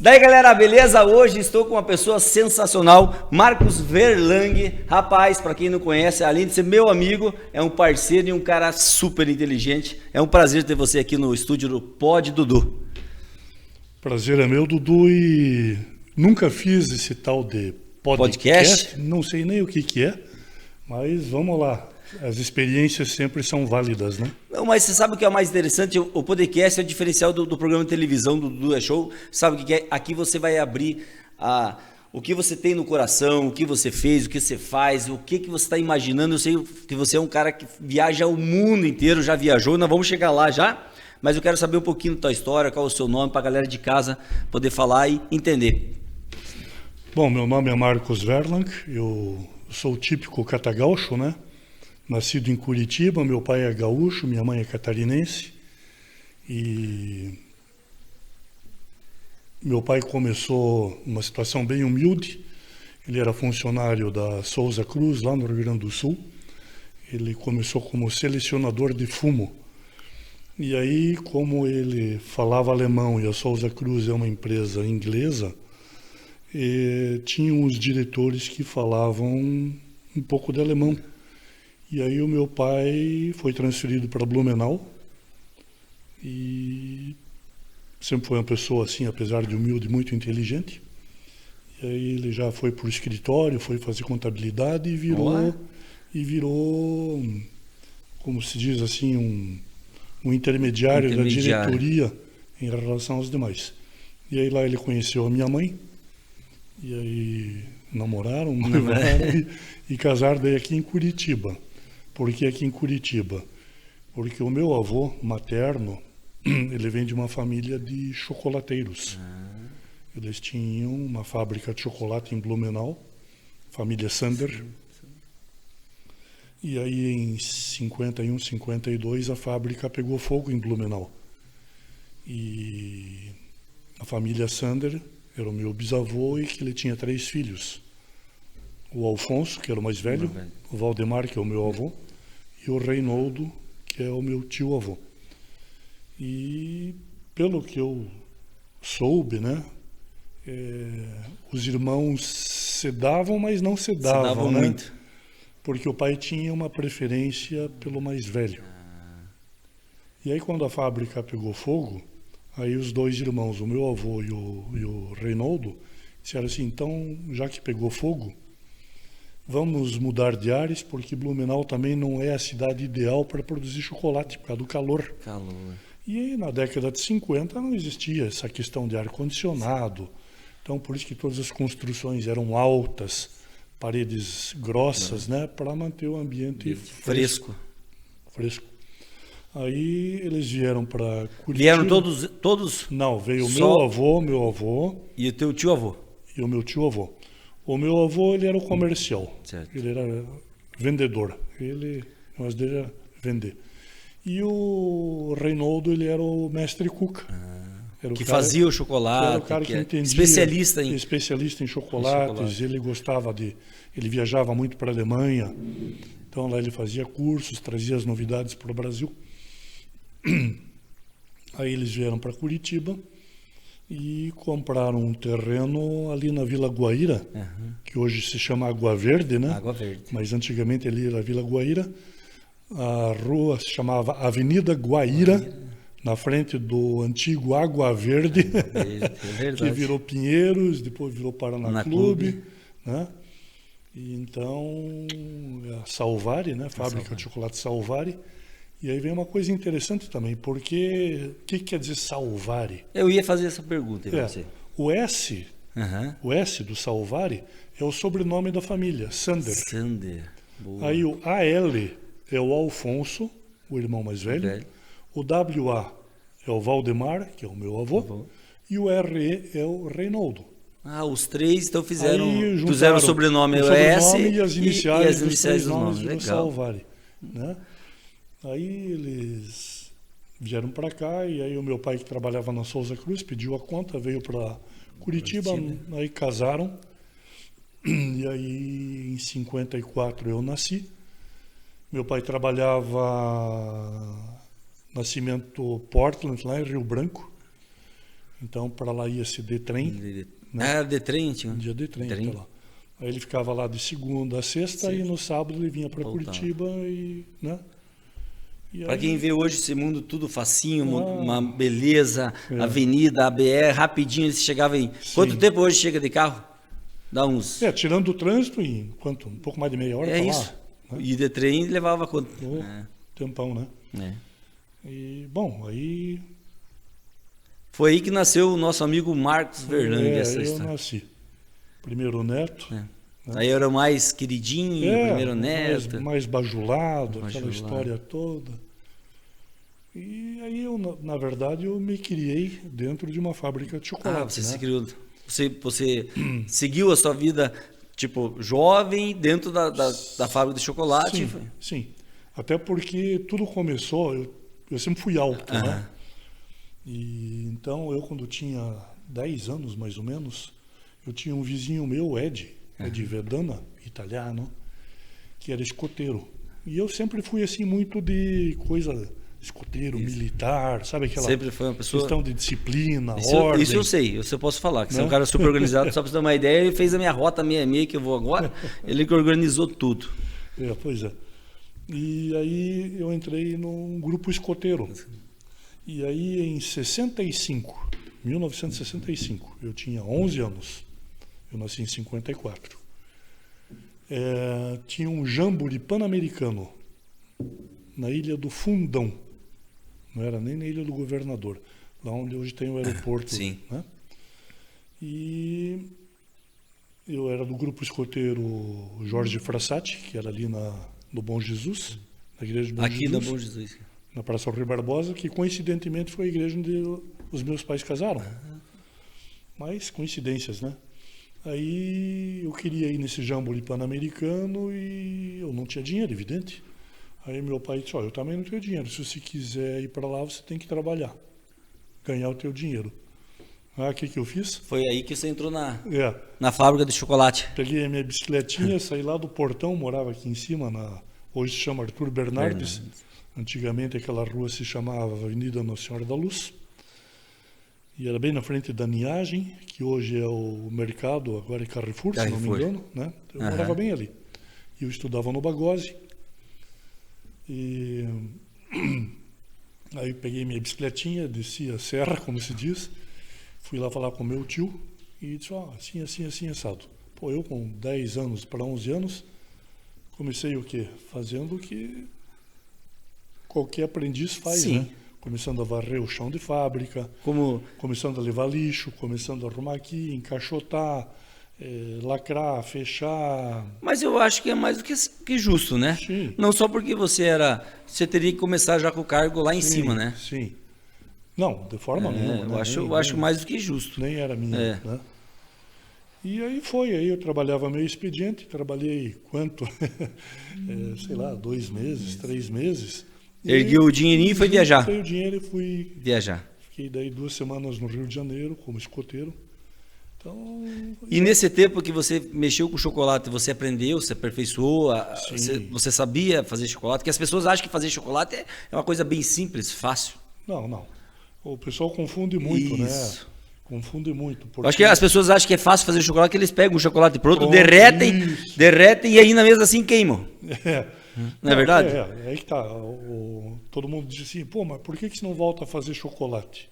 Daí galera, beleza? Hoje estou com uma pessoa sensacional, Marcos Verlang. Rapaz, para quem não conhece, além de ser meu amigo, é um parceiro e um cara super inteligente. É um prazer ter você aqui no estúdio do Pod Dudu. Prazer é meu, Dudu, e nunca fiz esse tal de podcast. Não sei nem o que é, mas vamos lá. As experiências sempre são válidas, né? Não, mas você sabe o que é o mais interessante? O podcast é o diferencial do programa de televisão do Dudu Show. Sabe o que é? Aqui você vai abrir o que você tem no coração, o que você fez, o que você faz, o que você está imaginando. Eu sei que você é um cara que viaja o mundo inteiro, já viajou, nós vamos chegar lá já. Mas eu quero saber um pouquinho da tua história, qual é o seu nome, para a galera de casa poder falar e entender. Bom, meu nome é Marcos Verlang, eu sou o típico catagaúcho, né? Nascido em Curitiba, meu pai é gaúcho, minha mãe é catarinense. E meu pai começou numa situação bem humilde. Ele era funcionário da Souza Cruz, lá no Rio Grande do Sul. Ele começou como selecionador de fumo. E aí, como ele falava alemão e a Souza Cruz é uma empresa inglesa, tinha uns diretores que falavam um pouco de alemão. E aí o meu pai foi transferido para Blumenau e sempre foi uma pessoa assim, apesar de humilde, muito inteligente. E aí ele já foi para o escritório, foi fazer contabilidade e virou, como se diz assim, um intermediário da diretoria em relação aos demais. E aí lá ele conheceu a minha mãe, e aí namoraram e casaram daí aqui em Curitiba. Por que aqui em Curitiba? Porque o meu avô materno, ele vem de uma família de chocolateiros. Eles tinham uma fábrica de chocolate em Blumenau, família Sander. E aí em 51, 52 a fábrica pegou fogo em Blumenau. E a família Sander era o meu bisavô e que ele tinha 3 filhos. O Alfonso, que era o mais velho, o Valdemar, que é o meu avô, e o Reinaldo, que é o meu tio-avô. E pelo que eu soube, né, os irmãos se davam, mas não se davam, né? Muito. Porque o pai tinha uma preferência pelo mais velho. E aí quando a fábrica pegou fogo, aí os 2 irmãos, o meu avô e o Reinaldo, disseram assim, então, já que pegou fogo, vamos mudar de ares, porque Blumenau também não é a cidade ideal para produzir chocolate, por causa do calor. E aí, na década de 50 não existia essa questão de ar-condicionado. Então, por isso que todas as construções eram altas, paredes grossas, né, para manter o ambiente fresco. Aí eles vieram para Curitiba. Vieram todos? Não, veio o meu avô. E o teu tio-avô? E o meu tio-avô. O meu avô, ele era o comercial, certo. Ele era vendedor, o negócio dele era vender. E o Reinaldo, ele era o mestre cuca. Que fazia o chocolate, era o cara que entendia, especialista em chocolates, ele gostava ele viajava muito para a Alemanha, então lá ele fazia cursos, trazia as novidades para o Brasil. Aí eles vieram para Curitiba e compraram um terreno ali na Vila Guaíra, que hoje se chama Água Verde, né? Água Verde. Mas antigamente ali era Vila Guaíra. A rua se chamava Avenida Guaíra, na frente do antigo Água Verde, que virou Pinheiros, depois virou Paraná Clube, né? E então, a Salvari, né? Fábrica de chocolate Salvari. E aí vem uma coisa interessante também, porque o que quer dizer Salvari? Eu ia fazer essa pergunta para você. O S do Salvari é o sobrenome da família, Sander. Boa. Aí o AL é o Alfonso, o irmão mais velho. O WA é o Valdemar, que é o meu avô. E o RE é o Reinaldo. Os 3 então fizeram o sobrenome, o S e as iniciais dos nomes. Legal. Salvari, né? Aí eles vieram para cá e aí o meu pai, que trabalhava na Souza Cruz, pediu a conta, veio para Curitiba, aí casaram. E aí em 54 eu nasci. Meu pai trabalhava na Cimento Portland, lá em Rio Branco. Então, para lá ia-se de trem, né? Ah, de trem, tinha. Um dia de trem Trem. até lá. Aí ele ficava lá de segunda a sexta e no sábado ele vinha para Voltava. Curitiba e, né? E Para aí- quem vê hoje esse mundo tudo facinho, Ah. uma beleza, É. avenida, ABR, rapidinho, eles chegavam em... Quanto tempo hoje chega de carro? Dá uns... tirando o trânsito em quanto? Um pouco mais de meia hora É pra isso. lá. Né? E de trem levava quanto? Oh, tempão, né? É. E, bom, aí... Foi aí que nasceu o nosso amigo Marcos Verlang, essa eu história. nasci. Primeiro neto. É. Aí eu era o mais queridinho, o primeiro neto. mais bajulado, aquela Bajulado. história toda. E aí eu, na verdade, eu me criei dentro de uma fábrica de chocolate. Ah, você né? se criou. Você seguiu a sua vida, tipo, jovem, dentro da fábrica de chocolate? Sim, Foi? sim. Até porque tudo começou, eu sempre fui alto, né? E então eu, quando tinha 10 anos, mais ou menos, eu tinha um vizinho meu, Ed Vedana, italiano, que era escoteiro. E eu sempre fui assim muito de coisa, escoteiro, militar, sabe aquela Sempre foi uma pessoa... questão de disciplina, Isso, ordem. isso eu sei, isso eu posso falar, que você é um Né? cara super organizado, só para você ter uma ideia, ele fez a minha rota 66 que eu vou agora, ele que organizou tudo. Pois é. E aí eu entrei num grupo escoteiro. E aí em 1965, eu tinha 11 anos. Eu nasci em 54. Tinha um jamboree pan-americano na Ilha do Fundão. Não era nem na Ilha do Governador, lá onde hoje tem o aeroporto. Sim. Né? E eu era do grupo escoteiro Jorge Frassati, que era ali no Bom Jesus, na igreja do Bom Aqui Jesus. no Bom Jesus. Na Praça Rui Barbosa, que coincidentemente foi a igreja onde os meus pais casaram. Mas coincidências, né? Aí eu queria ir nesse jamboree pan-americano e eu não tinha dinheiro, evidente. Aí meu pai disse, eu também não tenho dinheiro, se você quiser ir para lá, você tem que trabalhar, ganhar o teu dinheiro. O que eu fiz? Foi aí que você entrou na É, fábrica de chocolate. peguei a minha bicicletinha, saí lá do portão, morava aqui em cima, hoje se chama Arthur Bernardes. Antigamente aquela rua se chamava Avenida Nossa Senhora da Luz. E era bem na frente da Niagem, que hoje é o mercado, agora é Carrefour, se não me engano. Né? Eu morava bem ali. E eu estudava no Bagose. E aí peguei minha bicicletinha, desci a serra, como se diz. Fui lá falar com meu tio e disse, assim, assim, assim, assado. Pô, eu com 10 anos para 11 anos, comecei o quê? Fazendo o que qualquer aprendiz faz, Sim. né? Começando a varrer o chão de fábrica, Como começando a levar lixo, começando a arrumar aqui, encaixotar, lacrar, fechar. Mas eu acho que é mais do que justo, né? Sim. Não só porque você teria que começar já com o cargo lá em cima, né? Sim. Não, de forma nenhuma. Eu né? acho mais do que justo. Nem era minha, É. né? E aí eu trabalhava meio expediente, trabalhei quanto? Sei lá, 2 meses, 3 meses. E Ergueu o dinheirinho e foi viajar. Juntei o dinheiro e fui. Viajar. Fiquei daí 2 semanas no Rio de Janeiro como escoteiro. Então, E nesse tempo que você mexeu com chocolate, você aprendeu, você aperfeiçoou, você sabia fazer chocolate? Porque as pessoas acham que fazer chocolate é uma coisa bem simples, fácil. não. O pessoal confunde muito, né? Isso. Confunde muito. Eu acho que as pessoas acham que é fácil fazer chocolate, que eles pegam o chocolate pronto, Pronto, derretem isso. e ainda mesmo assim queimam. Não é verdade? Aí que tá. Todo mundo diz assim, pô, mas por que você não volta a fazer chocolate?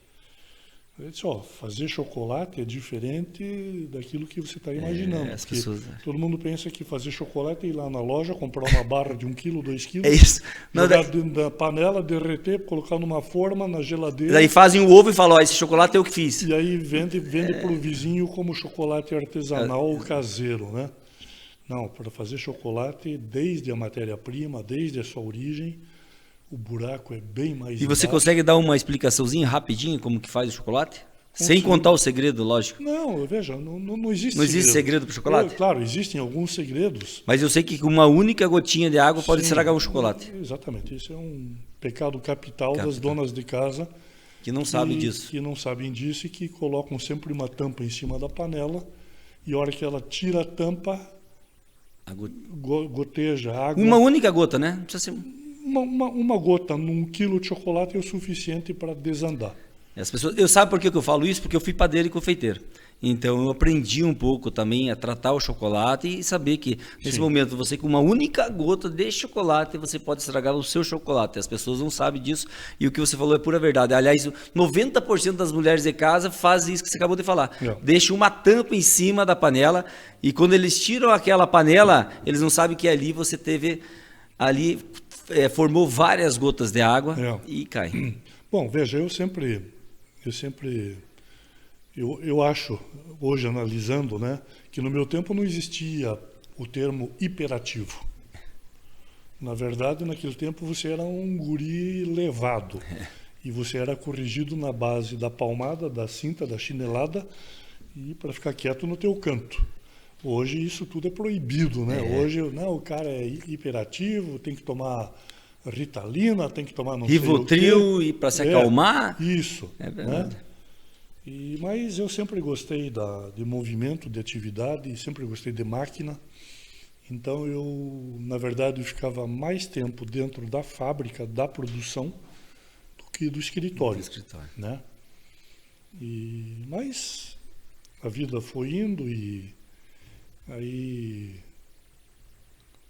Eu disse, fazer chocolate é diferente daquilo que você está imaginando. as porque pessoas- todo mundo pensa que fazer chocolate é ir lá na loja, comprar uma barra de 1 quilo, 2 quilos, É isso. Não, jogar dentro da panela, derreter, colocar numa forma, na geladeira, Daí fazem o ovo e falam, esse chocolate eu que fiz. e aí vende para o vizinho como chocolate artesanal ou caseiro, né? Não, para fazer chocolate, desde a matéria-prima, desde a sua origem, o buraco é bem mais E você embaixo. consegue dar uma explicaçãozinha rapidinho como que faz o chocolate? Sem Consigo. contar o segredo, lógico. Não, veja, não existe Não existe segredo para o chocolate? Claro, existem alguns segredos. Mas eu sei que com uma única gotinha de água pode Sim, estragar um chocolate. Exatamente, isso é um pecado capital das Capital. donas de casa. Que não sabem disso. Que não sabem disso e que colocam sempre uma tampa em cima da panela e a hora que ela tira a tampa, goteja água. Uma única gota, né? Não precisa ser... Uma gota num quilo de chocolate é o suficiente para desandar. As pessoas, eu sabe por que eu falo isso? Porque eu fui padeiro e confeiteiro. Então eu aprendi um pouco também a tratar o chocolate e saber que nesse momento você com uma única gota de chocolate você pode estragar o seu chocolate. As pessoas não sabem disso e o que você falou é pura verdade. Aliás, 90% das mulheres de casa fazem isso que você acabou de falar. Deixa uma tampa em cima da panela e quando eles tiram aquela panela, eles não sabem que ali você teve ali formou várias gotas de água e cai. Bom, veja, eu acho, hoje analisando, né, que no meu tempo não existia o termo hiperativo. Na verdade, naquele tempo você era um guri levado. E você era corrigido na base da palmada, da cinta, da chinelada, e para ficar quieto no teu canto. Hoje isso tudo é proibido, né? Hoje não, o cara é hiperativo, tem que tomar Ritalina, tem que tomar não Rivotril sei o quê. E para se acalmar. Isso. É verdade. Né? Mas eu sempre gostei de movimento, de atividade, sempre gostei de máquina. Então eu, na verdade, ficava mais tempo dentro da fábrica, da produção, do que do escritório. Né? Mas a vida foi indo e aí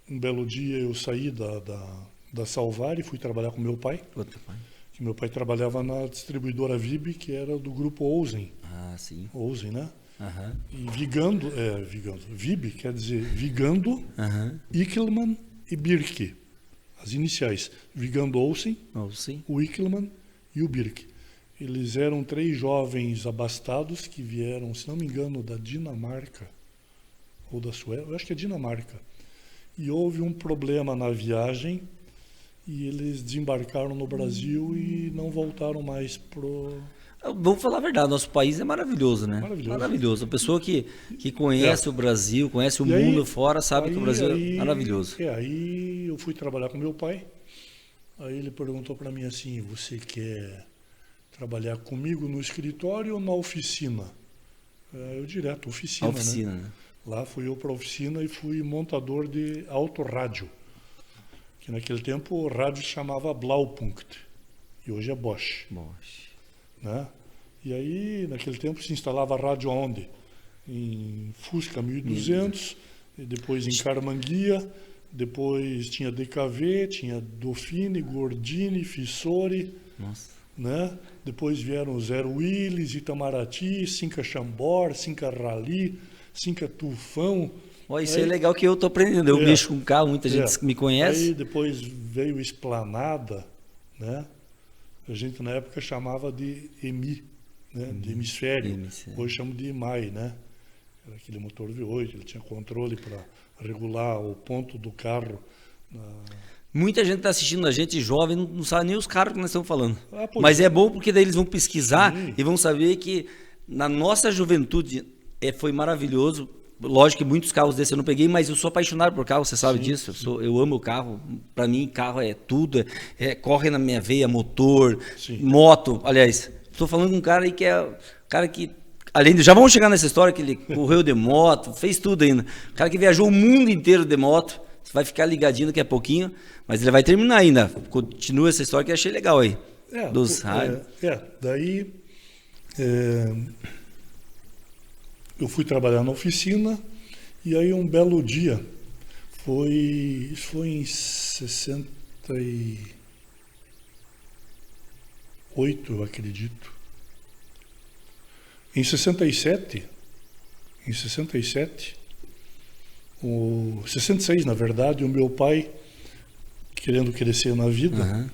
um belo dia eu saí da Salvar e fui trabalhar com meu pai. Que meu pai trabalhava na distribuidora Vib, que era do grupo Ousen. Ah, sim. Ousen, né? Uhum. E Vigando, Vib quer dizer Vigando, Ickelman e Birk. As iniciais. Vigando Ousen, o Ickelman e o Birk. Eles eram 3 jovens abastados que vieram, se não me engano, da Dinamarca ou da Suécia, eu acho que é Dinamarca. E houve um problema na viagem e eles desembarcaram no Brasil e não voltaram mais pro... Vamos falar a verdade, nosso país é maravilhoso, né? Maravilhoso. A pessoa que conhece o Brasil, conhece o mundo fora, sabe que o Brasil é maravilhoso. Aí eu fui trabalhar com meu pai, aí ele perguntou para mim assim, você quer trabalhar comigo no escritório ou na oficina? Eu direto, oficina, né? Lá fui eu para a oficina e fui montador de autorrádio. Que naquele tempo o rádio se chamava Blaupunkt e hoje é Bosch. Né? E aí, naquele tempo, se instalava rádio onde? Em Fusca 1200, e depois em Carmanguia, depois tinha DKV, tinha Dauphine, Gordini, Fissori, né? Depois vieram Zero Willis, Itamaraty, Cinca Chambord, Cinca Rally, Cinca Tufão. Isso é legal que eu estou aprendendo. Eu mexo com carro, muita gente me conhece. Aí depois veio Esplanada, né? A gente na época chamava de EMI, né? De hemisfério. Hoje chamo de EMAI, né? Era aquele motor V8, ele tinha controle para regular o ponto do carro. Muita gente está assistindo a gente jovem, não sabe nem os carros que nós estamos falando. Mas é bom porque daí eles vão pesquisar e vão saber que na nossa juventude foi maravilhoso. Lógico que muitos carros desses eu não peguei, mas eu sou apaixonado por carro, você sabe disso. Eu amo o carro. Para mim, carro é tudo. Corre na minha veia, motor, moto. Aliás, estou falando com um cara aí que é cara que, além de, já vamos chegar nessa história que ele correu de moto, fez tudo ainda. O cara que viajou o mundo inteiro de moto. Você vai ficar ligadinho daqui a pouquinho, mas ele vai terminar ainda. Continua essa história que eu achei legal aí. Daí eu fui trabalhar na oficina e aí um belo dia, isso foi em 68, eu acredito. Em 67, 66 na verdade, o meu pai, querendo crescer na vida,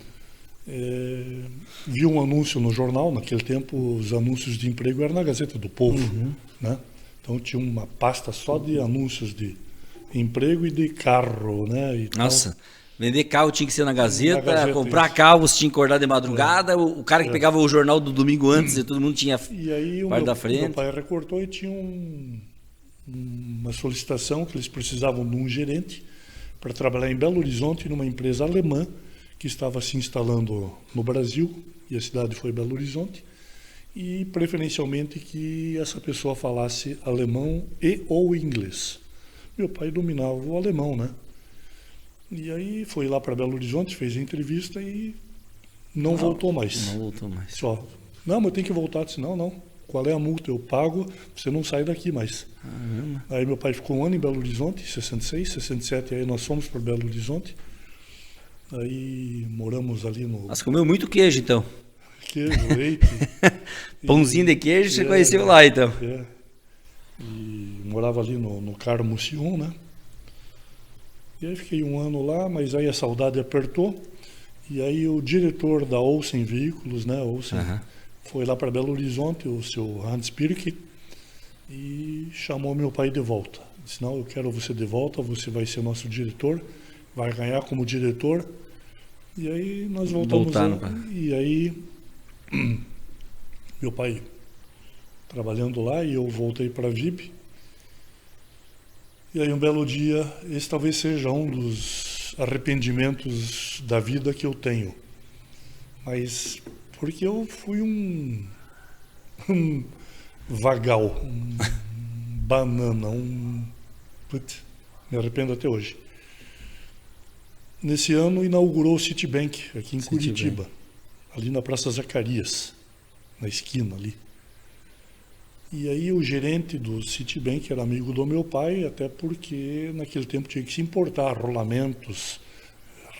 viu um anúncio no jornal. Naquele tempo os anúncios de emprego eram na Gazeta do Povo, né? Então tinha uma pasta só de anúncios de emprego e de carro, né? E nossa, vender carro tinha que ser na Gazeta, comprar carro você tinha que acordar de madrugada, o cara que pegava o jornal do domingo antes e todo mundo tinha e aí parte da frente. Meu pai recortou e tinha uma solicitação que eles precisavam de um gerente para trabalhar em Belo Horizonte numa empresa alemã que estava se instalando no Brasil, e a cidade foi Belo Horizonte, e preferencialmente que essa pessoa falasse alemão ou inglês. Meu pai dominava o alemão, né? E aí foi lá para Belo Horizonte, fez a entrevista e não voltou mais. Não voltou mais. Só Não, mas tem que voltar. Eu disse, não. Qual é a multa? Eu pago, você não sai daqui mais. Aí meu pai ficou um ano em Belo Horizonte, 66, 67, aí nós fomos para Belo Horizonte. Aí moramos ali no... Mas comeu muito queijo, então. Queijo, leite. Pãozinho de queijo você conheceu lá, então. E morava ali no Carmo Sion, né? E aí fiquei um ano lá, mas aí a saudade apertou. E aí o diretor da Olsen Veículos, né? Olsen, foi lá para Belo Horizonte, o seu Hans Pirke, e chamou meu pai de volta. Disse, não, eu quero você de volta, você vai ser nosso diretor, vai ganhar como diretor. E aí nós voltamos e aí meu pai trabalhando lá e eu voltei para a VIP. E aí um belo dia, esse talvez seja um dos arrependimentos da vida que eu tenho. Mas porque eu fui um vagal, um banana, me arrependo até hoje. Nesse ano inaugurou o Citibank aqui em Curitiba, ali na Praça Zacarias, na esquina ali. E aí o gerente do Citibank era amigo do meu pai, até porque naquele tempo tinha que se importar rolamentos,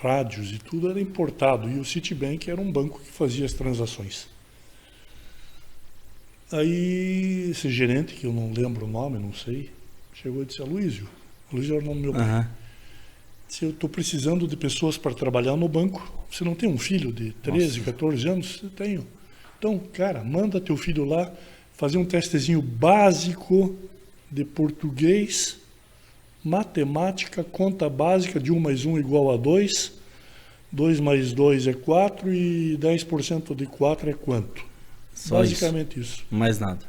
rádios e tudo era importado. E o Citibank era um banco que fazia as transações. Aí esse gerente, que eu não lembro o nome, não sei, chegou e disse, Aloysio era o nome do meu pai. Disse, eu estou precisando de pessoas para trabalhar no banco. Você não tem um filho de 13, 14 anos? Eu tenho. Então, cara, manda teu filho lá fazer um testezinho básico de português, matemática, conta básica de 1 mais 1 igual a 2, 2 mais 2 é 4 e 10% de 4 é quanto? Só basicamente isso. Mais nada.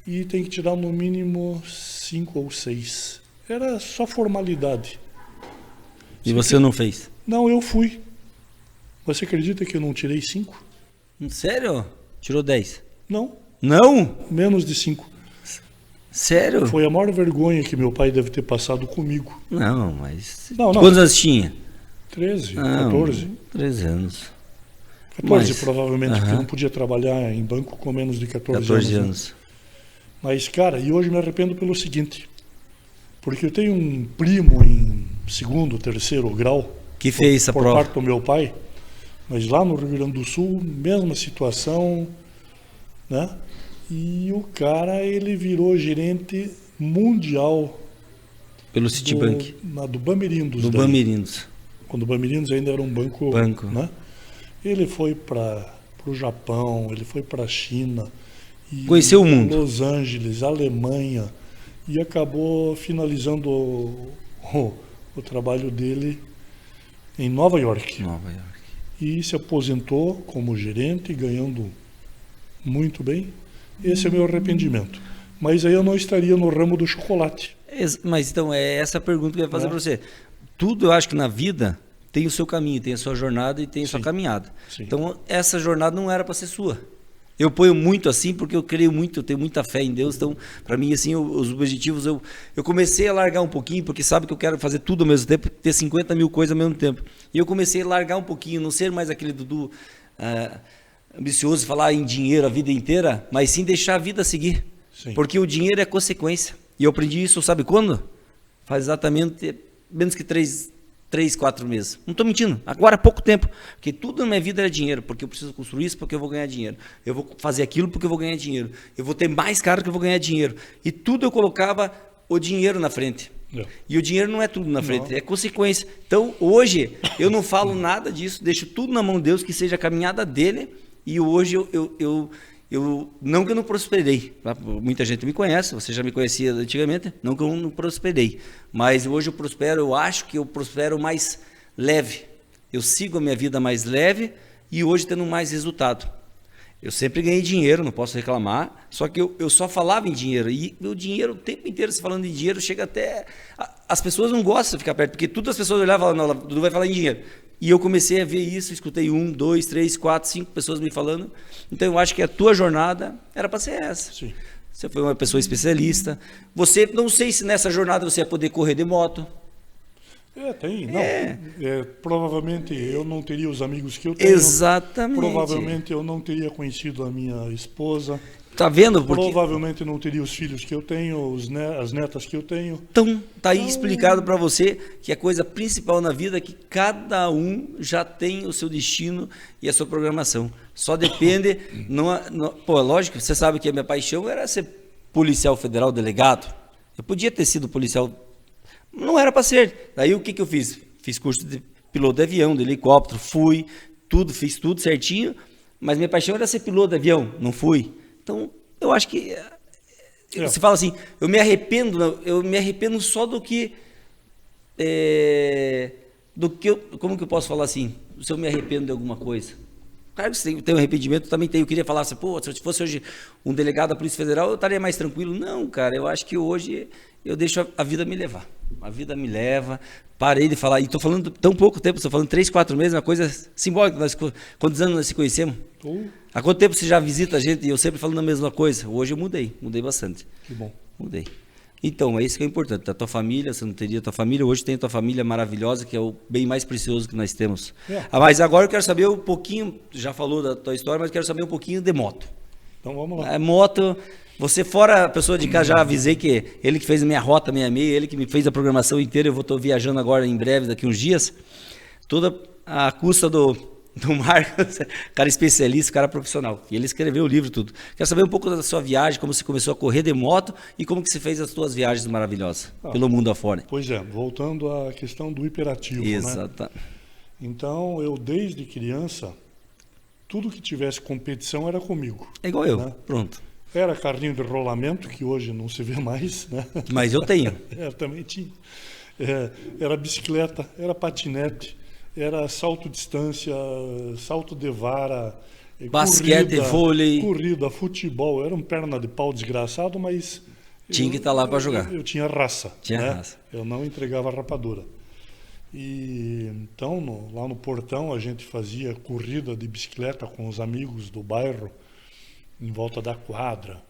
E tem que tirar no mínimo 5 ou 6. Era só formalidade. E você não fez? Não, eu fui. Você acredita que eu não tirei 5? Sério? Tirou 10? Não. Não? Menos de 5. Sério? Foi a maior vergonha que meu pai deve ter passado comigo. Não, mas... Não. Quantos anos tinha? 13, Não, 14. 13 anos. 14 mas, provavelmente, porque não podia trabalhar em banco com menos de 14 anos. Né? Mas, cara, e hoje me arrependo pelo seguinte. Porque eu tenho um primo em 2º, 3º grau. Que fez essa prova? Por parte do meu pai. Mas lá no Rio Grande do Sul, mesma situação, né? E o cara, ele virou gerente mundial pelo Citibank. Do Bamirindos. Do Bamirindos. Quando o Bamirindos ainda era um banco. Né? Ele foi para o Japão, ele foi para a China. Conheceu o mundo. Los Angeles, Alemanha. E acabou finalizando o trabalho dele em Nova York. E se aposentou como gerente, ganhando muito bem. Esse é o meu arrependimento. Mas aí eu não estaria no ramo do chocolate. Mas então, é essa a pergunta que eu ia fazer para você. Tudo eu acho que na vida tem o seu caminho, tem a sua jornada e tem a sua caminhada. Sim. Então, essa jornada não era para ser sua. Eu ponho muito assim porque eu creio muito, eu tenho muita fé em Deus. Então, para mim, assim, os objetivos, eu comecei a largar um pouquinho, porque sabe que eu quero fazer tudo ao mesmo tempo, ter 50 mil coisas ao mesmo tempo. E eu comecei a largar um pouquinho, não ser mais aquele Dudu ambicioso, falar em dinheiro a vida inteira, mas sim deixar a vida seguir. Sim. Porque o dinheiro é consequência. E eu aprendi isso, sabe quando? Faz exatamente menos que 3, 4 meses. Não estou mentindo. Agora há pouco tempo. Porque tudo na minha vida era dinheiro. Porque eu preciso construir isso porque eu vou ganhar dinheiro. Eu vou fazer aquilo porque eu vou ganhar dinheiro. Eu vou ter mais carro porque eu vou ganhar dinheiro. E tudo eu colocava o dinheiro na frente. E o dinheiro não é tudo na frente, é consequência. Então, hoje, eu não falo nada disso, deixo tudo na mão de Deus, que seja a caminhada dele. E hoje não que eu não prosperei. Muita gente me conhece, você já me conhecia antigamente, não que eu não prosperei. Mas hoje eu prospero, eu acho que eu prospero mais leve. Eu sigo a minha vida mais leve e hoje tendo mais resultado. Eu sempre ganhei dinheiro, não posso reclamar, só que eu só falava em dinheiro. E o dinheiro, o tempo inteiro se falando em dinheiro, chega até... As pessoas não gostam de ficar perto, porque todas as pessoas olhavam e falavam, não, Dudu vai falar em dinheiro. E eu comecei a ver isso, escutei 1, 2, 3, 4, 5 pessoas me falando. Então eu acho que a tua jornada era para ser essa. Sim. Você foi uma pessoa especialista. Você, não sei se nessa jornada você ia poder correr de moto. Tem. Não, provavelmente eu não teria os amigos que eu tenho. Exatamente. Provavelmente eu não teria conhecido a minha esposa. Tá vendo? Porque... Provavelmente não teria os filhos que eu tenho, as netas que eu tenho. Então, tá aí explicado para você que a coisa principal na vida é que cada um já tem o seu destino e a sua programação. Só depende... Pô, lógico, você sabe que a minha paixão era ser policial federal, delegado. Eu podia ter sido policial... Não era para ser. Daí o que eu fiz? Fiz curso de piloto de avião, de helicóptero, fiz tudo certinho, mas minha paixão era ser piloto de avião, não fui. Então, eu acho que você fala assim, eu me arrependo só do que como que eu posso falar assim? Se eu me arrependo de alguma coisa. Claro que tem um arrependimento, também tem. Eu queria falar assim, pô, se eu fosse hoje um delegado da Polícia Federal, eu estaria mais tranquilo. Não, cara, eu acho que hoje eu deixo a vida me levar. A vida me leva. Parei de falar, e estou falando tão pouco tempo, estou falando 3, 4 meses, uma coisa simbólica. Quantos anos nós se conhecemos? Há quanto tempo você já visita a gente e eu sempre falando a mesma coisa? Hoje eu mudei bastante. Que bom. Mudei. Então, é isso que é importante. A tua família, você não teria a tua família, hoje tem a tua família maravilhosa, que é o bem mais precioso que nós temos. Mas agora eu quero saber um pouquinho, já falou da tua história, mas quero saber um pouquinho de moto. Então vamos lá. Moto, você fora a pessoa de cá, já avisei que ele que fez a minha rota 66, ele que me fez a programação inteira, eu estou viajando agora em breve, daqui uns dias, toda a custa do Marcos, cara especialista, cara profissional. E ele escreveu o livro tudo. Quero saber um pouco da sua viagem, como você começou a correr de moto e como que você fez as suas viagens maravilhosas pelo mundo afora. Pois é, voltando à questão do hiperativo, Exato. Né? Então, eu desde criança, tudo que tivesse competição era comigo. É igual eu, né? Pronto. Era carrinho de rolamento, que hoje não se vê mais, né? Mas eu tenho. Também tinha. Era bicicleta, era patinete, era salto distância, salto de vara, basquete, vôlei, corrida, futebol. Era um perna de pau desgraçado, mas tinha que estar lá para jogar. Eu tinha raça. Raça. Eu não entregava rapadura. E então lá no portão a gente fazia corrida de bicicleta com os amigos do bairro em volta da quadra.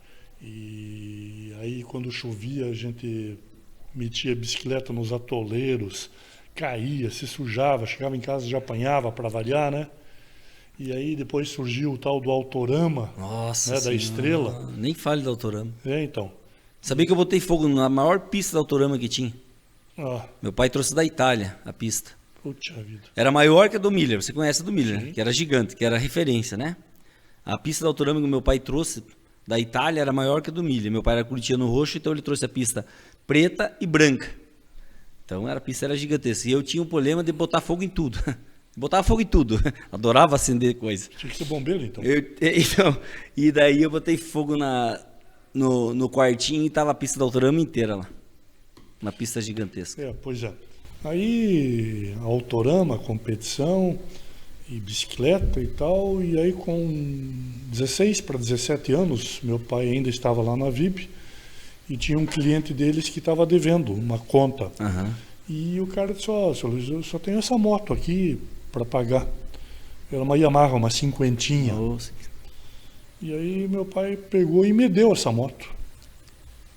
E aí quando chovia a gente metia a bicicleta nos atoleiros, caía, se sujava, chegava em casa e já apanhava para variar, né? E aí depois surgiu o tal do Autorama, Nossa, né, da Estrela. Nem fale do Autorama. Então. Sabia que eu botei fogo na maior pista do Autorama que tinha? Meu pai trouxe da Itália a pista. Puxa vida. Era maior que a do Miller, você conhece a do Miller, né? Que era gigante, que era referência, né? A pista do Autorama que meu pai trouxe da Itália era maior que a do Miller. Meu pai era corintiano roxo, então ele trouxe a pista preta e branca. Então a pista era gigantesca. E eu tinha um problema de botar fogo em tudo. Botava fogo em tudo. Adorava acender coisa. Tinha que ser bombeiro, então. E daí eu botei fogo no quartinho e tava a pista do Autorama inteira lá. Uma pista gigantesca. Pois é. Aí, Autorama, competição, e bicicleta e tal. E aí, com 16 para 17 anos, meu pai ainda estava lá na VIP. E tinha um cliente deles que estava devendo uma conta. Uhum. E o cara disse, seu Luiz, eu só tenho essa moto aqui para pagar. Era uma Yamaha, uma cinquentinha. Nossa. E aí meu pai pegou e me deu essa moto.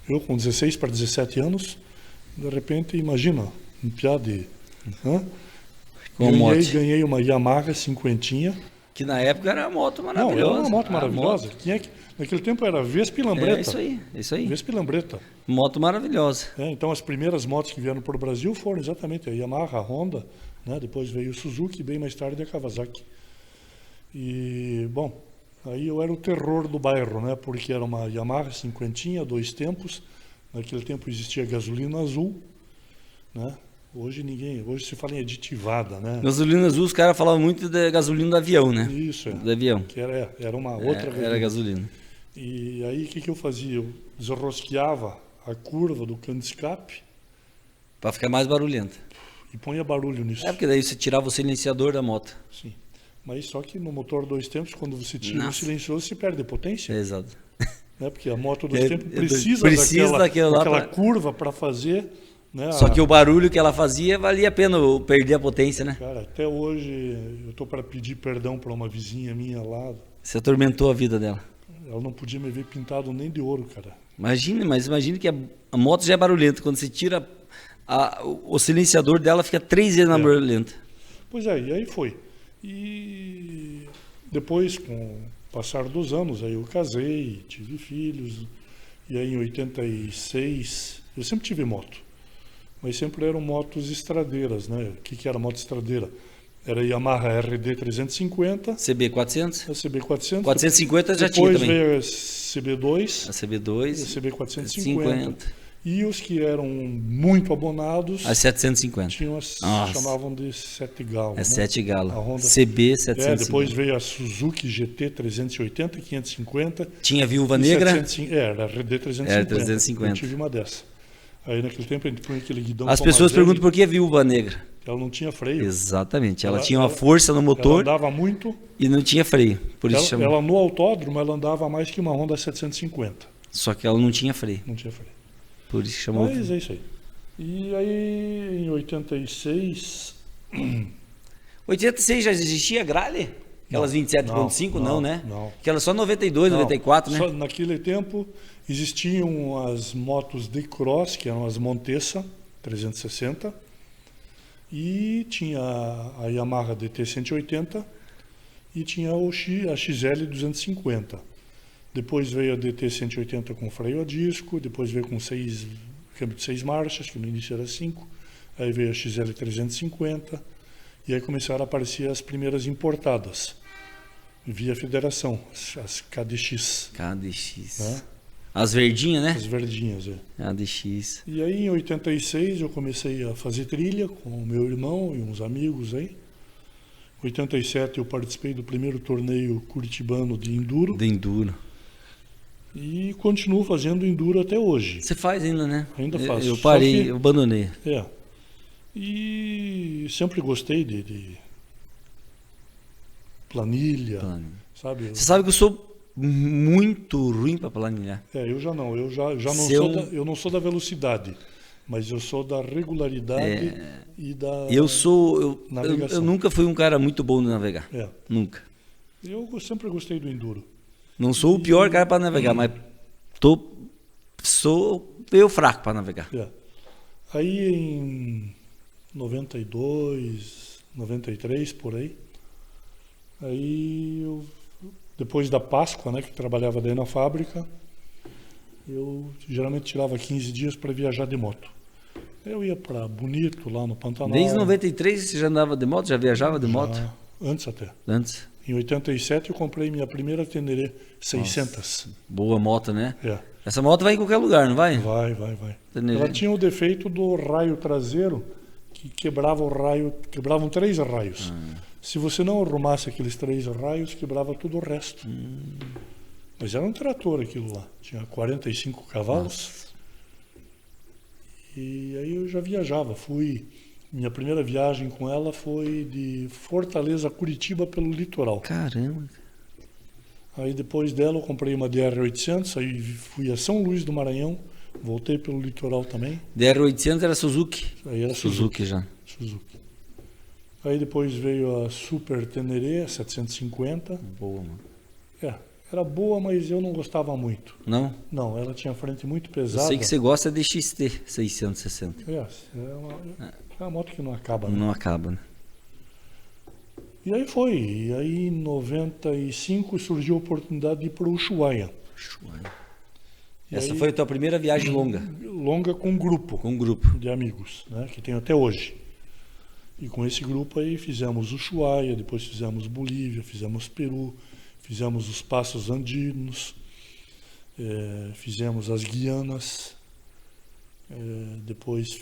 Eu com 16 para 17 anos, de repente, imagina, um piá de... Ganhei uma Yamaha cinquentinha. Que na época era uma moto maravilhosa. Não, era uma moto maravilhosa. Naquele tempo era Vespa e Lambretta. Isso aí. Vespa e Lambretta. Moto maravilhosa. Então as primeiras motos que vieram para o Brasil foram exatamente a Yamaha, a Honda, né? Depois veio o Suzuki e bem mais tarde a Kawasaki. E, bom, aí eu era o terror do bairro, né? Porque era uma Yamaha cinquentinha, 2 tempos. Naquele tempo existia gasolina azul, né? Hoje se fala em aditivada, né? Gasolina azul, os caras falavam muito de gasolina do avião, né? Isso, do avião. Que era uma outra gasolina. Era gasolina. E aí o que eu fazia? Eu desrosqueava a curva do cano de escape. Para ficar mais barulhenta. E ponha barulho nisso. Porque daí você tirava o silenciador da moto. Sim. Mas só que no motor 2 tempos, quando você tira o silencioso, você perde potência. Exato. Né? Porque a moto 2 tempos precisa daquela curva para fazer... Né? Só que o barulho que ela fazia valia a pena eu perder a potência, né? Cara, até hoje eu estou para pedir perdão para uma vizinha minha lá. Você atormentou a vida dela. Ela não podia me ver pintado nem de ouro, cara. Imagine que a moto já é barulhenta. Quando você tira o silenciador dela fica 3 vezes na borboleta. Pois é, e aí foi. E depois, com o passar dos anos, aí eu casei, tive filhos. E aí em 86, eu sempre tive moto. Mas sempre eram motos estradeiras, né? O que era moto estradeira? Era a Yamaha RD 350, CB400? a CB 400. 450 já tinha depois também. veio a CB2, A CB2. a CB 450. 50. E os que eram muito abonados A 750. tinham as Nossa. chamavam de 7 galo. É né? 7 galo. A Honda- CB 750. depois veio a Suzuki GT 380, 550. Tinha Viúva e Negra. 700, era a RD 350. Era 350. Eu tive uma dessa. Aí naquele tempo a gente põe aquele guidão. As pessoas Tomazelli, perguntam por que Viúva Negra. ela não tinha freio. Exatamente. Ela Ela- tinha uma ela- força no Ela motor andava muito. e não tinha freio. Por isso chama. Ela no autódromo ela andava mais que uma Honda 750. Só que ela não tinha freio. Não tinha freio. Por isso chamou. Mas é isso aí. E aí em 86. 86 já existia Grale? Aquelas 27.5 não, né? Não. Aquelas só 92, Não, 94, né? só naquele tempo existiam as motos de cross, que eram as Montesa 360, e tinha a Yamaha DT 180 e tinha a XL 250. Depois veio a DT 180 com freio a disco, depois veio com câmbio de 6 marchas, que no início era 5, aí veio a XL 350, e aí começaram a aparecer as primeiras importadas, via federação, as KDX, KDX. né? As verdinhas, né? As verdinhas. KDX. E aí em 86 eu comecei a fazer trilha com o meu irmão e uns amigos aí. Em 87 eu participei do primeiro torneio curitibano de enduro De enduro. e continuo fazendo enduro até hoje. Você faz ainda, né? Ainda faço. Eu Só parei, que- eu abandonei. É. E sempre gostei de planilha, sabe? Você sabe que eu sou muito ruim para planilhar. Eu já não, eu já não Se sou eu- eu não sou da velocidade, mas eu sou da regularidade e da Eu navegação. nunca fui um cara muito bom de navegar. É. Nunca. Eu sempre gostei do enduro. Não sou o pior cara para navegar, mas sou meio fraco para navegar. É. Aí em 92, 93, por aí, depois da Páscoa, né, que eu trabalhava daí na fábrica, eu geralmente tirava 15 dias para viajar de moto. Eu ia para Bonito, lá no Pantanal. Desde 93 você já andava de moto, já viajava de moto? Antes até. Antes. Em 87 eu comprei minha primeira Teneré 600. Boa moto, né? É. Essa moto vai em qualquer lugar, não vai? Vai. Teneré. Ela tinha o defeito do raio traseiro, que quebravam 3 raios. Se você não arrumasse aqueles 3 raios, quebrava todo o resto. Mas era um trator aquilo lá, tinha 45 cavalos. E aí eu já viajava, minha primeira viagem com ela foi de Fortaleza a Curitiba pelo litoral. Caramba. Aí depois dela eu comprei uma DR800, aí fui a São Luís do Maranhão, voltei pelo litoral também. DR800 era Suzuki. Aí era Suzuki já. Suzuki. Aí depois veio a Super Teneré 750. Boa, mano. Era boa, mas eu não gostava muito. Não? Não, ela tinha frente muito Eu pesada. sei que você gosta de XT 660. É uma moto que não acaba. Né? Não acaba, né? E aí foi. E aí em 95 surgiu a oportunidade de ir para o Ushuaia. E Essa aí, foi a tua primeira viagem longa, longa com grupo com um grupo. de amigos, né, que tenho até hoje. E com esse grupo aí fizemos Ushuaia, depois fizemos Bolívia, fizemos Peru, fizemos os Passos Andinos, fizemos as Guianas, depois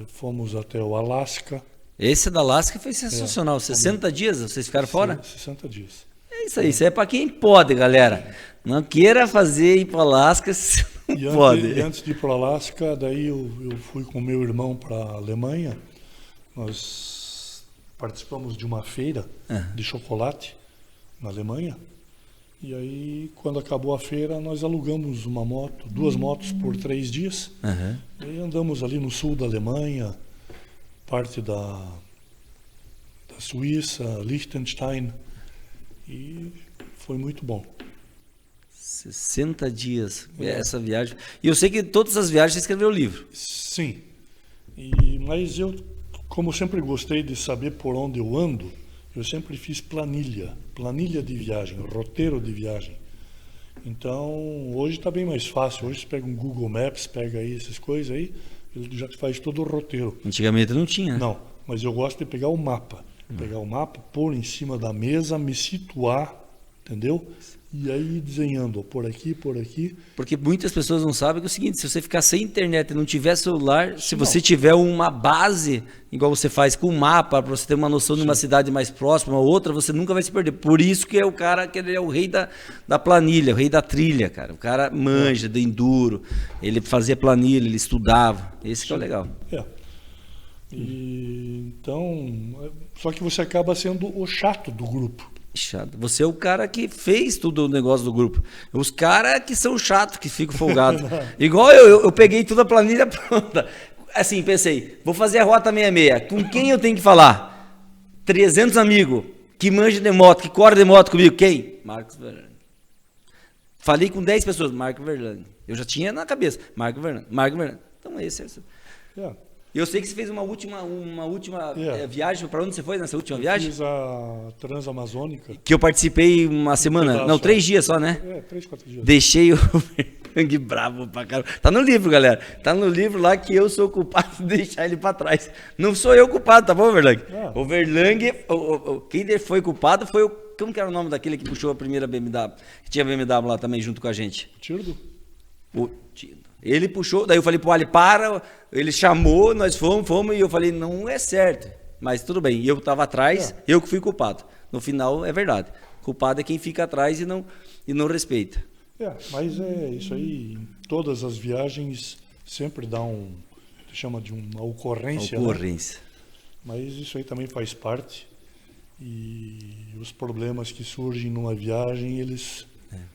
fomos até o Alasca. Esse da Alasca foi sensacional. 60 dias vocês ficaram fora? 60 dias. É isso é para quem pode, galera. Não queira fazer ir para Alasca se não pode. E antes de ir para o Alasca, daí eu fui com meu irmão para a Alemanha. Nós participamos de uma feira de chocolate na Alemanha. E aí, quando acabou a feira, nós alugamos uma moto, 2 motos por 3 dias. Uhum. E aí andamos ali no sul da Alemanha, parte da Suíça, Liechtenstein. E foi muito bom. 60 dias essa viagem. E eu sei que todas as viagens você escreveu o livro. Sim. Mas eu, como sempre gostei de saber por onde eu ando, eu sempre fiz planilha de viagem, roteiro de viagem. Então, hoje está bem mais fácil. Hoje você pega um Google Maps, pega aí essas coisas aí, ele já faz todo o roteiro. Antigamente não tinha, né? Não, mas eu gosto de pegar o mapa. Pegar o mapa, pôr em cima da mesa, me situar, entendeu? E aí ir desenhando, ó, por aqui, por aqui. Porque muitas pessoas não sabem que é o seguinte, se você ficar sem internet e não tiver celular, se Não. você tiver uma base, igual você faz com um mapa, para você ter uma noção de uma cidade mais próxima ou outra, você nunca vai se perder. Por isso que é o cara que ele é o rei da planilha, o rei da trilha, cara. O cara manja do enduro, ele fazia planilha, ele estudava. Esse que é o legal. É. Então, só que você acaba sendo o chato do grupo. Chato. Você é o cara que fez tudo o negócio do grupo. Os caras que são chatos, que ficam folgados. Igual eu peguei toda a planilha pronta. Assim, pensei, vou fazer a Rota 66. Com quem eu tenho que falar? 300 amigos que manjam de moto, que correm de moto comigo. Quem? Marcos Verlang. Falei com 10 pessoas. Marcos Verlang. Eu já tinha na cabeça. Marcos Verlang. Marcos Verlang. Então esse é o... Eu sei que você fez uma última viagem. Para onde você foi nessa última viagem? Fiz a Transamazônica. Que eu participei uma semana. Não, 3 dias só, né? 3, 4 dias. Deixei o Verlang bravo pra caramba. Tá no livro, galera. Tá no livro lá que eu sou culpado de deixar ele pra trás. Não sou eu culpado, tá bom, Verlang? O Verlang, quem foi culpado foi o... Como que era o nome daquele que puxou a primeira BMW? Que tinha BMW lá também junto com a gente. Tirdo? O Tirdo. Ele puxou, daí eu falei pro Ali, para, ele chamou, nós fomos, e eu falei, não é certo, mas tudo bem, eu estava atrás, eu que fui culpado, no final é verdade, culpado é quem fica atrás e não respeita. Mas é isso aí, em todas as viagens sempre dá chama de uma ocorrência. Ocorrência. Né? Mas isso aí também faz parte, e os problemas que surgem numa viagem, eles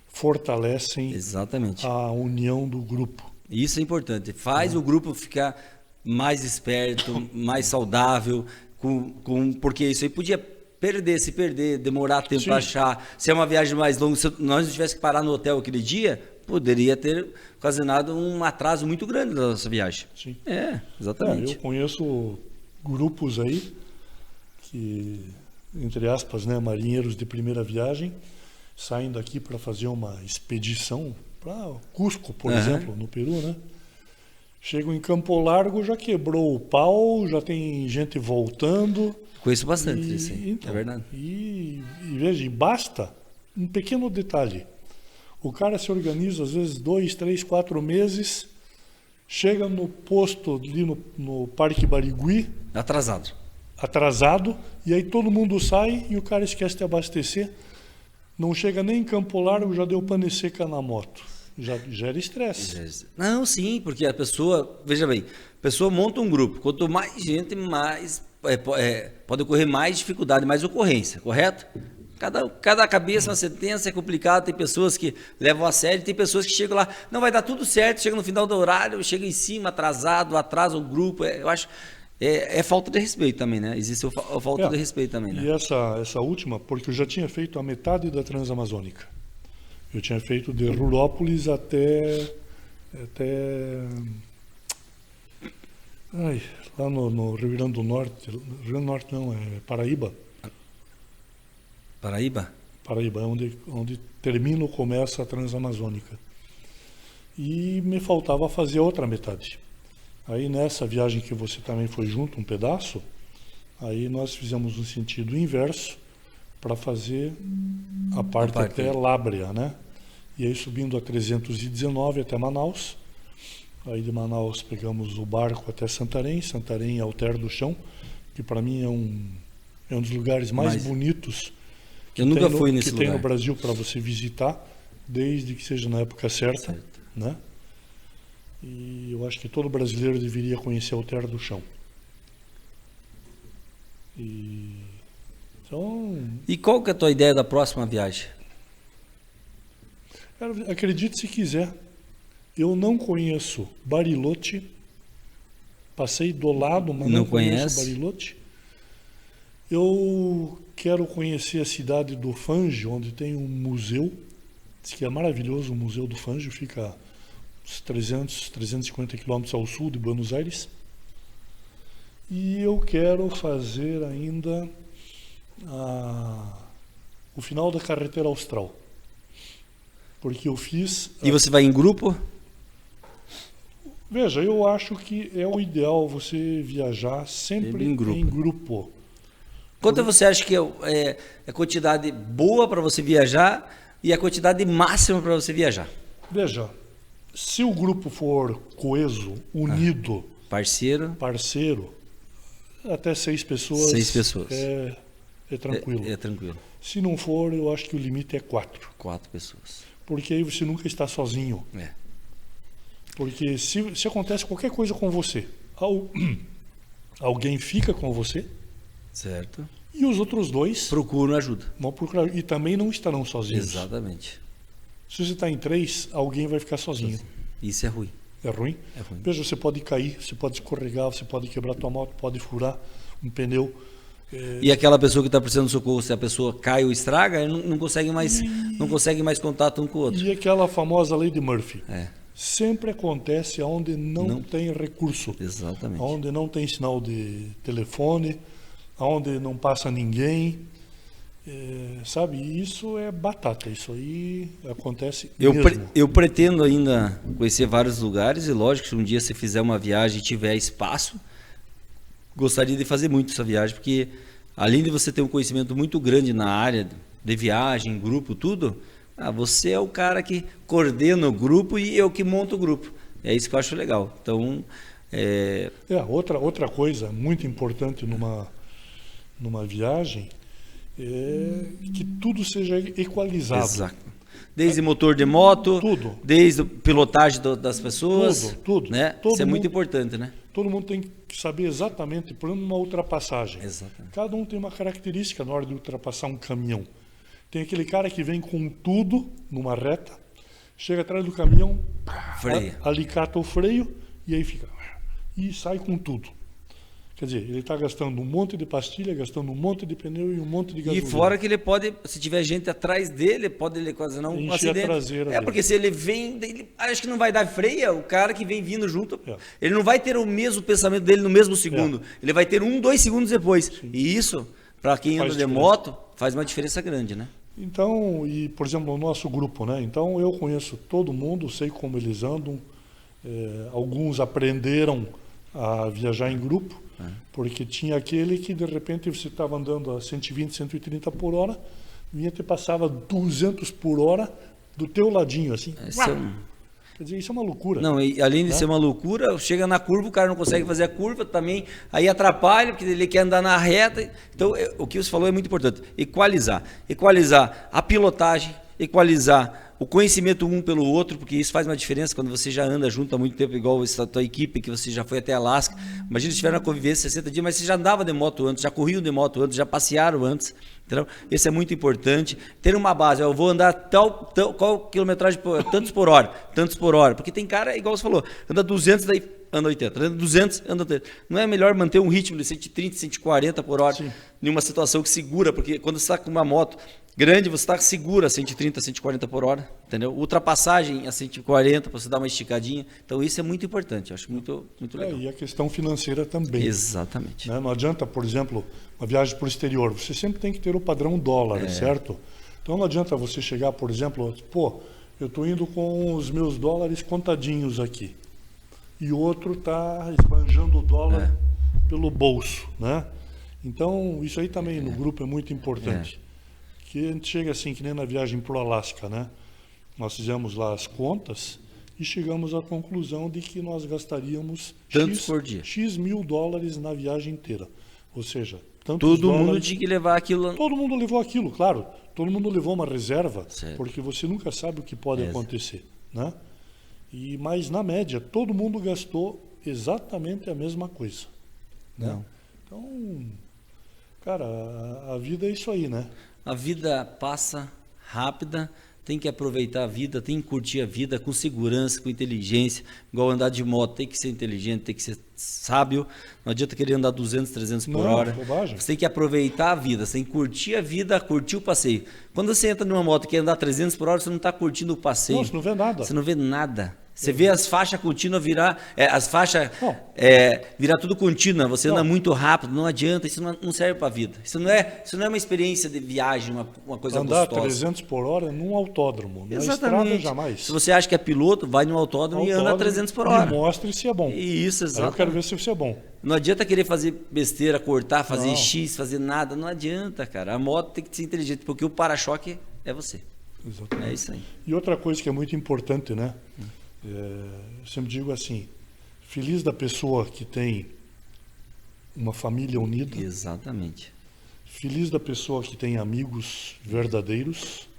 fortalecem exatamente a união do grupo. Isso é importante. Faz o grupo ficar mais esperto, mais saudável, porque isso aí podia se perder, demorar tempo para achar. Se é uma viagem mais longa, se nós não tivéssemos que parar no hotel aquele dia, poderia ter ocasionado um atraso muito grande da nossa viagem. Sim. Exatamente. Eu conheço grupos aí que, entre aspas, né, marinheiros de primeira viagem, saem daqui para fazer uma expedição para Cusco, por exemplo, no Peru, né? Chegam em Campo Largo, já quebrou o pau, já tem gente voltando. Conheço bastante isso aí, então, é verdade. E veja, basta um pequeno detalhe. O cara se organiza, às vezes, 2, 3, 4 meses, chega no posto ali no Parque Barigui... Atrasado, e aí todo mundo sai e o cara esquece de abastecer. Não chega nem em Campo Largo, já deu pane seca na moto. Já gera estresse. Não, sim, porque a pessoa, veja bem, a pessoa monta um grupo. Quanto mais gente, mais pode ocorrer mais dificuldade, mais ocorrência, correto? Cada cabeça é uma sentença, é complicado. Tem pessoas que levam a sério, tem pessoas que chegam lá, não vai dar tudo certo, chega no final do horário, chega em cima, atrasa o grupo. Eu acho. É falta de respeito também, né? Existe a falta de respeito também, né? E essa última, porque eu já tinha feito a metade da Transamazônica. Eu tinha feito de Rurópolis até lá no Rio Grande do Norte. Rio Grande do Norte não, é Paraíba. Paraíba? Paraíba, onde termina ou começa a Transamazônica. E me faltava fazer outra metade. Aí nessa viagem que você também foi junto, um pedaço, aí nós fizemos um sentido inverso para fazer a parte até Lábrea, né? E aí subindo a 319 até Manaus, aí de Manaus pegamos o barco até Santarém, Alter do Chão, que para mim é um dos lugares mais bonitos que eu nunca fui nesse lugar. Tem no Brasil para você visitar, desde que seja na época certa, né? E eu acho que todo brasileiro deveria conhecer Alter do Chão. E qual que é a tua ideia da próxima viagem? Acredite se quiser. Eu não conheço Bariloche. Passei do lado, mas não conheço Bariloche. Eu quero conhecer a cidade do Fangio, onde tem um museu. Diz que é maravilhoso o Museu do Fangio. Fica uns 350 quilômetros ao sul de Buenos Aires. E eu quero fazer ainda o final da Carretera Austral. Porque eu fiz... E você vai em grupo? Veja, eu acho que é o ideal você viajar sempre em grupo. Quanto você acha que é a quantidade boa para você viajar e a quantidade máxima para você viajar? Veja, se o grupo for coeso, unido, parceiro, até 6 pessoas, 6 pessoas. É tranquilo. É tranquilo. Se não for, eu acho que o limite é 4. 4 pessoas. Porque aí você nunca está sozinho. Porque se acontece qualquer coisa com você, alguém fica com você. Certo. E os outros 2 procuram ajuda. Vão procurar e também não estarão sozinhos. Exatamente. Se você está em 3, alguém vai ficar sozinho. Isso é ruim. É ruim? É ruim. Veja, você pode cair, você pode escorregar, você pode quebrar tua moto, pode furar um pneu. E aquela pessoa que está precisando de socorro, se a pessoa cai ou estraga, não consegue mais contato um com o outro. E aquela famosa lei de Murphy. É. Sempre acontece onde não tem recurso. Exatamente. Onde não tem sinal de telefone, onde não passa ninguém. Sabe, isso é batata, isso aí acontece mesmo. Eu pretendo ainda conhecer vários lugares e lógico, se um dia você fizer uma viagem e tiver espaço, gostaria de fazer muito essa viagem, porque além de você ter um conhecimento muito grande na área de viagem, grupo, tudo, você é o cara que coordena o grupo e eu que monto o grupo. É isso que eu acho legal. Então, outra coisa muito importante numa viagem é que tudo seja equalizado. Exato. Desde motor de moto, tudo. Desde pilotagem das pessoas. Tudo. Né? Isso é muito importante, né? Todo mundo tem que saber exatamente, por exemplo, uma ultrapassagem. Exatamente. Cada um tem uma característica na hora de ultrapassar um caminhão. Tem aquele cara que vem com tudo numa reta, chega atrás do caminhão, freia, alicata o freio e aí fica. E sai com tudo. Quer dizer, ele está gastando um monte de pastilha, gastando um monte de pneu e um monte de gasolina. E fora que ele pode, se tiver gente atrás dele, pode ele ocasionar um acidente. Porque se ele vem, ele acho que não vai dar freia, o cara que vem vindo junto, ele não vai ter o mesmo pensamento dele no mesmo segundo. Ele vai ter 2 segundos depois. Sim. E isso, para quem anda de moto, faz uma diferença grande, né? Então, e por exemplo, o nosso grupo, né? Então eu conheço todo mundo, sei como eles andam. Alguns aprenderam a viajar em grupo. Porque tinha aquele que de repente você estava andando a 120, 130 por hora, vinha te passava 200 por hora do teu ladinho, assim. Quer dizer, isso é uma loucura. Não, e além de ser uma loucura, chega na curva, o cara não consegue fazer a curva também, aí atrapalha, porque ele quer andar na reta. Então, o que você falou é muito importante. Equalizar a pilotagem, equalizar o conhecimento um pelo outro, porque isso faz uma diferença quando você já anda junto há muito tempo, igual a tua equipe, que você já foi até Alasca. Imagina se estiver na convivência 60 dias, mas você já andava de moto antes, já corriam de moto antes, já passearam antes. Entendeu? Isso é muito importante. Ter uma base, eu vou andar qual quilometragem, tantos por hora. Porque tem cara, igual você falou, anda 200, daí anda 80, anda 200, anda 80. Não é melhor manter um ritmo de 130, 140 por hora, em uma situação que segura, porque quando você está com uma moto grande, você está segura a 130, 140 por hora, entendeu? Ultrapassagem a 140, para você dar uma esticadinha. Então, isso é muito importante, eu acho muito legal. E a questão financeira também. Exatamente. Né? Não adianta, por exemplo, uma viagem para o exterior, você sempre tem que ter o padrão dólar, certo? Então, não adianta você chegar, por exemplo, eu estou indo com os meus dólares contadinhos aqui, e o outro está esbanjando o dólar pelo bolso, né? Então, isso aí também no grupo é muito importante. Que a gente chega assim, que nem na viagem para o Alasca, né? Nós fizemos lá as contas e chegamos à conclusão de que nós gastaríamos X mil dólares na viagem inteira. Ou seja, todo mundo tinha que levar aquilo. Todo mundo levou aquilo, claro. Todo mundo levou uma reserva, porque você nunca sabe o que pode acontecer, né? Mas na média, todo mundo gastou exatamente a mesma coisa. Né? Então, cara, a vida é isso aí, né? A vida passa rápida, tem que aproveitar a vida, tem que curtir a vida com segurança, com inteligência. Igual andar de moto, tem que ser inteligente, tem que ser sábio. Não adianta querer andar 200, 300 por hora. Bobagem. Você tem que aproveitar a vida, você tem que curtir a vida, curtir o passeio. Quando você entra numa moto e quer andar 300 por hora, você não está curtindo o passeio. Não, você não vê nada. Você não vê nada. Você vê as faixas contínuas virar, as faixas Não. virar tudo contínua, você anda Não. muito rápido, não adianta, isso não serve para a vida. Isso não é uma experiência de viagem, uma coisa Andar gostosa. 300 por hora num autódromo, na estrada Exatamente. jamais. Se você acha que é piloto, vai no autódromo e anda 300 por hora. E mostre se é bom. Isso, Aí eu exatamente. quero ver se você é bom. Não adianta querer fazer besteira, cortar, fazer Não. X, fazer nada. Não adianta, cara. A moto tem que ser inteligente, porque o para-choque é você. Exatamente. É isso aí. E outra coisa que é muito importante, né? Eu sempre digo assim, feliz da pessoa que tem uma família unida, Exatamente. feliz da pessoa que tem amigos verdadeiros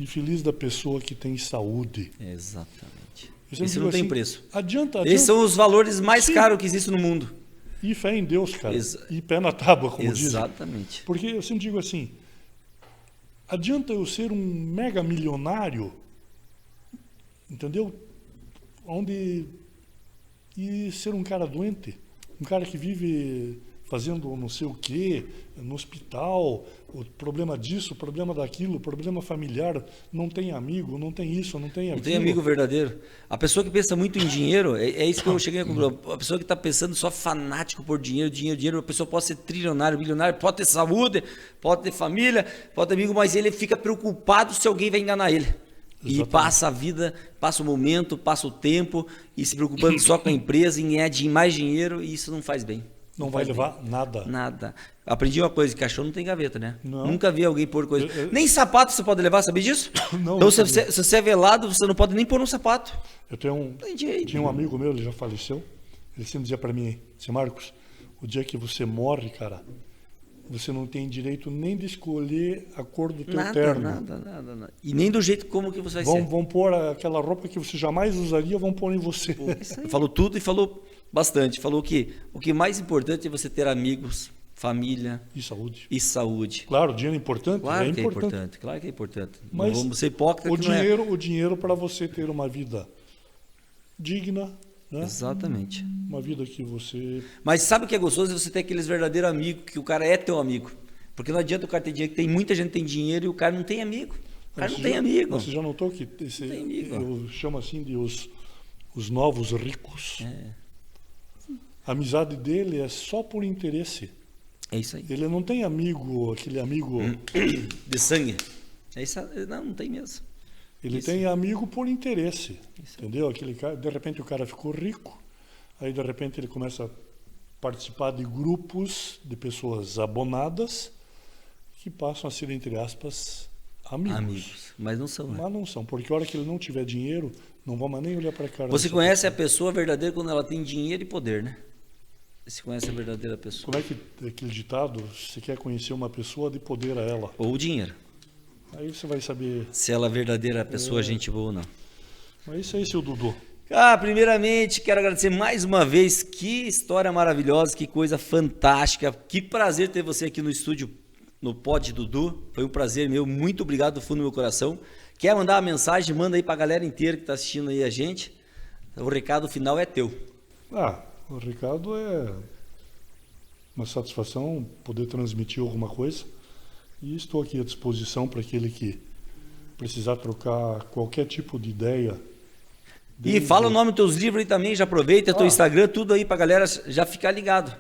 e feliz da pessoa que tem saúde. Exatamente. Eu sempre Isso digo não tem assim, preço. Adianta. Esses são os valores mais Sim. caros que existem no mundo. E fé em Deus, cara. E pé na tábua, como dizem. Exatamente. Porque eu sempre digo assim, adianta eu ser um mega milionário, entendeu? E ser um cara doente, um cara que vive fazendo não sei o quê, no hospital, o problema disso, o problema daquilo, o problema familiar, não tem amigo, não tem isso, não tem aquilo. Não tem amigo verdadeiro. A pessoa que pensa muito em dinheiro, é isso que eu cheguei a concluir. A pessoa que está pensando só fanático por dinheiro, dinheiro, a pessoa pode ser trilionário, bilionário, pode ter saúde, pode ter família, pode ter amigo, mas ele fica preocupado se alguém vai enganar ele. E Exatamente. passa a vida, passa o momento, passa o tempo, e se preocupando só com a empresa, em ganhar mais dinheiro, e isso não faz bem. Não vai levar nada. Nada. Aprendi uma coisa, cachorro não tem gaveta, né? Não. Nunca vi alguém pôr coisa. Nem sapato você pode levar, sabia disso? Não, Então, não se sabia. você é velado, você não pode nem pôr um sapato. Eu tenho Tem jeito. tinha um amigo meu, ele já faleceu, ele sempre dizia para mim, seu Marcos, o dia que você morre, cara, você não tem direito nem de escolher a cor do teu terno. Nada. E nem do jeito como que você vai ser. Vão pôr aquela roupa que você jamais usaria, vão pôr em você. Falou tudo e falou bastante. Falou que o que mais importante é você ter amigos, família E saúde. e saúde. Claro, o dinheiro é importante, Claro que é importante, claro que é importante. Mas não vamos ser hipócritas o que não é. dinheiro para você ter uma vida digna, né? Exatamente. Uma vida que você... Mas sabe o que é gostoso? É você ter aqueles verdadeiros amigos, que o cara é teu amigo. Porque não adianta o cara ter dinheiro, que tem muita gente que tem dinheiro e o cara não tem amigo. O cara não tem amigo. Você já notou que tem amigo. eu chamo assim de os novos ricos. A amizade dele é só por interesse. É isso aí. Ele não tem amigo, aquele amigo... De sangue. É isso, não tem mesmo. Ele Isso. tem amigo por interesse, entendeu? Aquele cara, de repente o cara ficou rico, aí de repente ele começa a participar de grupos de pessoas abonadas que passam a ser, entre aspas, amigos. Mas não são, né? Mas não são, porque a hora que ele não tiver dinheiro, não vão mais nem olhar para a cara Você dessa conhece a pessoa. pessoa verdadeira quando ela tem dinheiro e poder, né? Você conhece a verdadeira pessoa. Como é que aquele ditado, você quer conhecer uma pessoa de poder a ela? Ou o dinheiro. Aí você vai saber. Se ela é verdadeira pessoa, gente boa ou não. Mas isso aí, seu Dudu. Primeiramente, quero agradecer mais uma vez. Que história maravilhosa, que coisa fantástica. Que prazer ter você aqui no estúdio, no Pod Dudu. Foi um prazer meu. Muito obrigado do fundo do meu coração. Quer mandar uma mensagem? Manda aí pra galera inteira que tá assistindo aí a gente. O recado final é teu. O recado é uma satisfação poder transmitir alguma coisa. E estou aqui à disposição para aquele que precisar trocar qualquer tipo de ideia. E fala o nome dos teus livros aí também, já aproveita teu Instagram, tudo aí pra galera já ficar ligado.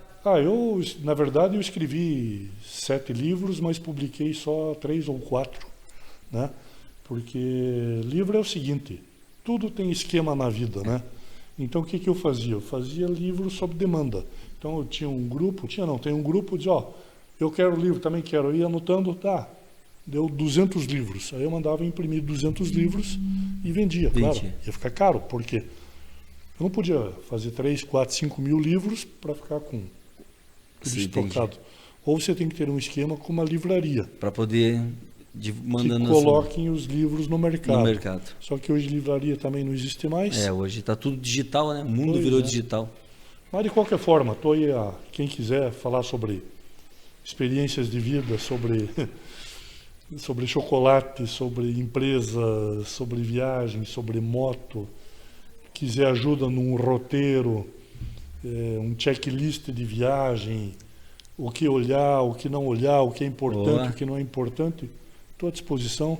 Na verdade, eu escrevi 7 livros, mas publiquei só 3 ou 4, né? Porque livro é o seguinte, tudo tem esquema na vida, né? Então, o que eu fazia? Eu fazia livros sob demanda. Então, eu tinha um grupo, tem um grupo de, eu quero livro, também quero. Eu ia anotando, deu 200 livros. Aí eu mandava imprimir 200 livros e vendia, claro. Ia ficar caro, porque eu não podia fazer 3, 4, 5 mil livros para ficar com tudo estocado. Ou você tem que ter um esquema com uma livraria. Para poder mandando que coloquem os livros no mercado. Só que hoje livraria também não existe mais. Hoje está tudo digital, né? O mundo virou digital. Mas de qualquer forma, estou aí quem quiser falar sobre experiências de vida, sobre chocolate, sobre empresa, sobre viagem, sobre moto, quiser ajuda num roteiro, um checklist de viagem, o que olhar, o que não olhar, o que é importante, o que não é importante, estou à disposição.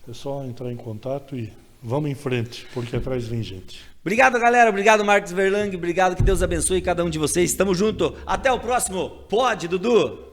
É só entrar em contato e Vamos em frente, porque atrás vem gente. Obrigado, galera. Obrigado, Marcos Verlang. Obrigado, que Deus abençoe cada um de vocês. Tamo junto. Até o próximo. Pode, Dudu.